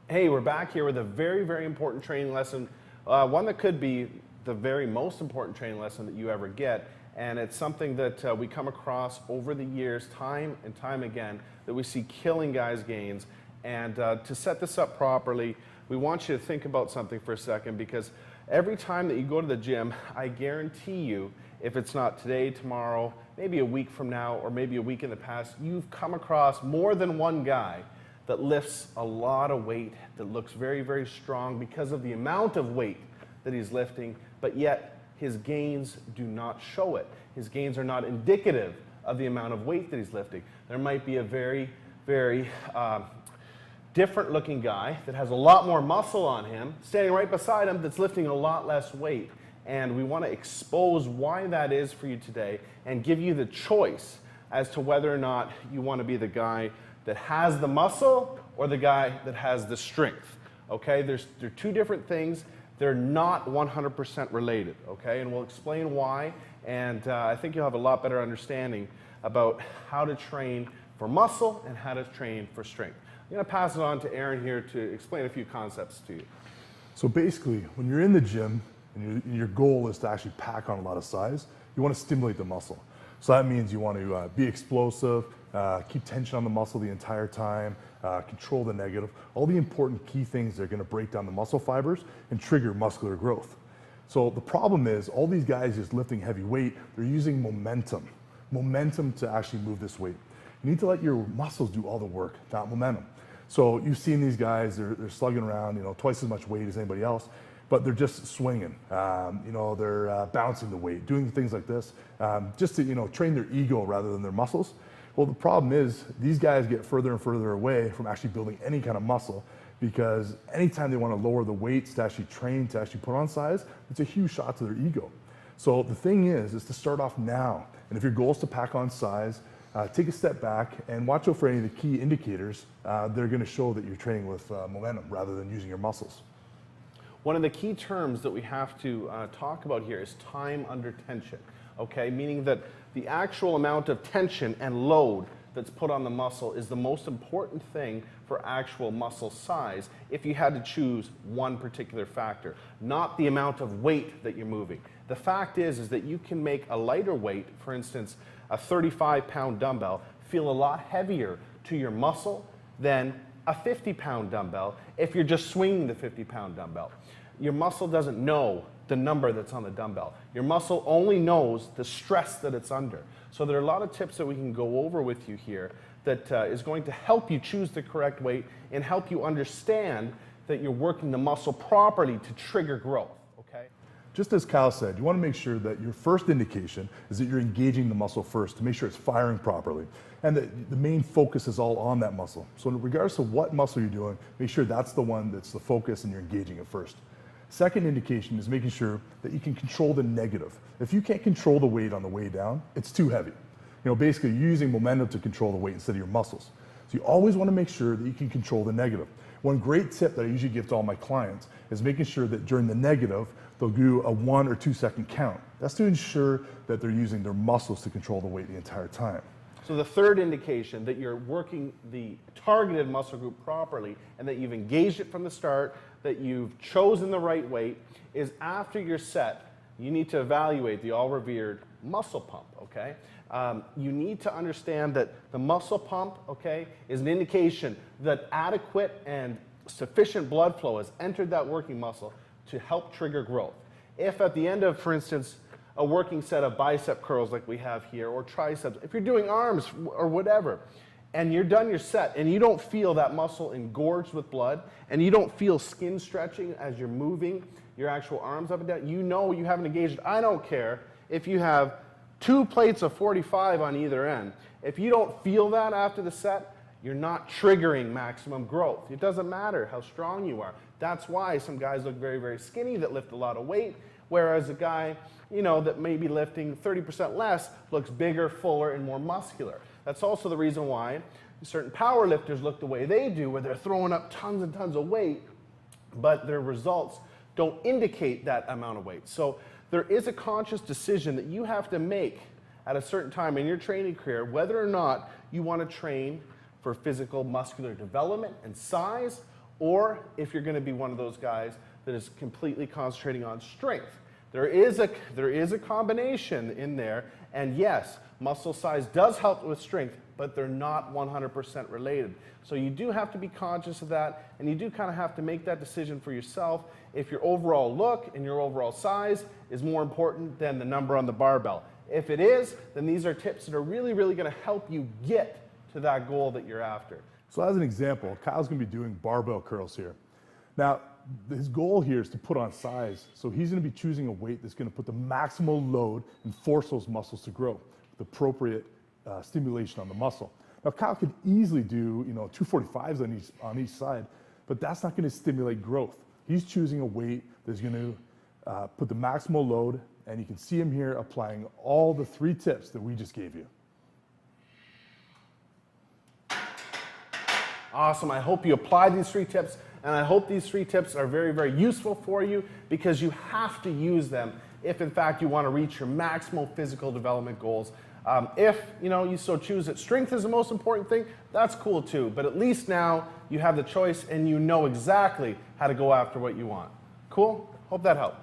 Hey, we're back here with a very, very important training lesson, one that could be the very most important training lesson that you ever get, and it's something that we come across over the years, time and time again, that we see killing guys' gains. And to set this up properly, we want you to think about something for a second, because every time that you go to the gym, I guarantee you, if it's not today, tomorrow, maybe a week from now, or maybe a week in the past, you've come across more than one guy that lifts a lot of weight, that looks very, very strong because of the amount of weight that he's lifting, but yet his gains do not show it. His gains are not indicative of the amount of weight that he's lifting. There might be a very, very different looking guy that has a lot more muscle on him, standing right beside him, that's lifting a lot less weight. And we want to expose why that is for you today and give you the choice as to whether or not you want to be the guy that has the muscle or the guy that has the strength. Okay, they're two different things. They're not 100% related, okay? And we'll explain why, and I think you'll have a lot better understanding about how to train for muscle and how to train for strength. I'm gonna pass it on to Aaron here to explain a few concepts to you. So basically, when you're in the gym and your goal is to actually pack on a lot of size, you want to stimulate the muscle. So that means you want to be explosive, keep tension on the muscle the entire time, control the negative, all the important key things that are going to break down the muscle fibers and trigger muscular growth. So the problem is all these guys just lifting heavy weight, they're using momentum to actually move this weight. You need to let your muscles do all the work, not momentum. So you've seen these guys, they're slugging around, twice as much weight as anybody else, but they're just swinging. They're bouncing the weight, doing things like this, just to train their ego rather than their muscles. Well, the problem is these guys get further and further away from actually building any kind of muscle, because anytime they want to lower the weights to actually train, to actually put on size, it's a huge shot to their ego. So the thing is to start off now. And if your goal is to pack on size, take a step back and watch out for any of the key indicators that are going to show that you're training with momentum rather than using your muscles. One of the key terms that we have to talk about here is time under tension, okay? Meaning that the actual amount of tension and load that's put on the muscle is the most important thing for actual muscle size if you had to choose one particular factor, not the amount of weight that you're moving. The fact is that you can make a lighter weight, for instance, a 35-pound dumbbell, feel a lot heavier to your muscle than a 50-pound dumbbell if you're just swinging the 50-pound dumbbell. Your muscle doesn't know the number that's on the dumbbell. Your muscle only knows the stress that it's under. So there are a lot of tips that we can go over with you here that is going to help you choose the correct weight and help you understand that you're working the muscle properly to trigger growth, okay? Just as Kyle said, you want to make sure that your first indication is that you're engaging the muscle first to make sure it's firing properly, and that the main focus is all on that muscle. So regardless of what muscle you're doing, make sure that's the one that's the focus and you're engaging it first. Second indication is making sure that you can control the negative. If you can't control the weight on the way down, it's too heavy. Basically you're using momentum to control the weight instead of your muscles. So you always want to make sure that you can control the negative. One great tip that I usually give to all my clients is making sure that during the negative, they'll do a 1 or 2 second count. That's to ensure that they're using their muscles to control the weight the entire time. So the third indication that you're working the targeted muscle group properly and that you've engaged it from the start, that you've chosen the right weight, is after your set, you need to evaluate the all-revered muscle pump, okay? You need to understand that the muscle pump, okay, is an indication that adequate and sufficient blood flow has entered that working muscle to help trigger growth. If at the end of, for instance, a working set of bicep curls like we have here, or triceps, if you're doing arms or whatever, and you're done your set and you don't feel that muscle engorged with blood, and you don't feel skin stretching as you're moving your actual arms up and down, you know you haven't engaged. I don't care if you have 2 plates of 45 on either end. If you don't feel that after the set, you're not triggering maximum growth. It doesn't matter how strong you are. That's why some guys look very, very skinny that lift a lot of weight, whereas a guy, that may be lifting 30% less looks bigger, fuller, and more muscular. That's also the reason why certain power lifters look the way they do, where they're throwing up tons and tons of weight, but their results don't indicate that amount of weight. So there is a conscious decision that you have to make at a certain time in your training career, whether or not you want to train for physical muscular development and size, or if you're going to be one of those guys that is completely concentrating on strength. There is a combination in there, and yes, muscle size does help with strength, but they're not 100% related. So you do have to be conscious of that, and you do kind of have to make that decision for yourself if your overall look and your overall size is more important than the number on the barbell. If it is, then these are tips that are really, really going to help you get to that goal that you're after. So as an example, Kyle's going to be doing barbell curls here. Now, his goal here is to put on size, so he's going to be choosing a weight that's going to put the maximal load and force those muscles to grow with appropriate stimulation on the muscle. Now, Kyle could easily do 245s on each side, but that's not going to stimulate growth. He's choosing a weight that's going to put the maximal load, and you can see him here applying all the 3 tips that we just gave you. Awesome. I hope you apply these 3 tips, and I hope these 3 tips are very, very useful for you, because you have to use them if, in fact, you want to reach your maximal physical development goals. If you so choose that strength is the most important thing, that's cool too. But at least now you have the choice and you know exactly how to go after what you want. Cool? Hope that helped.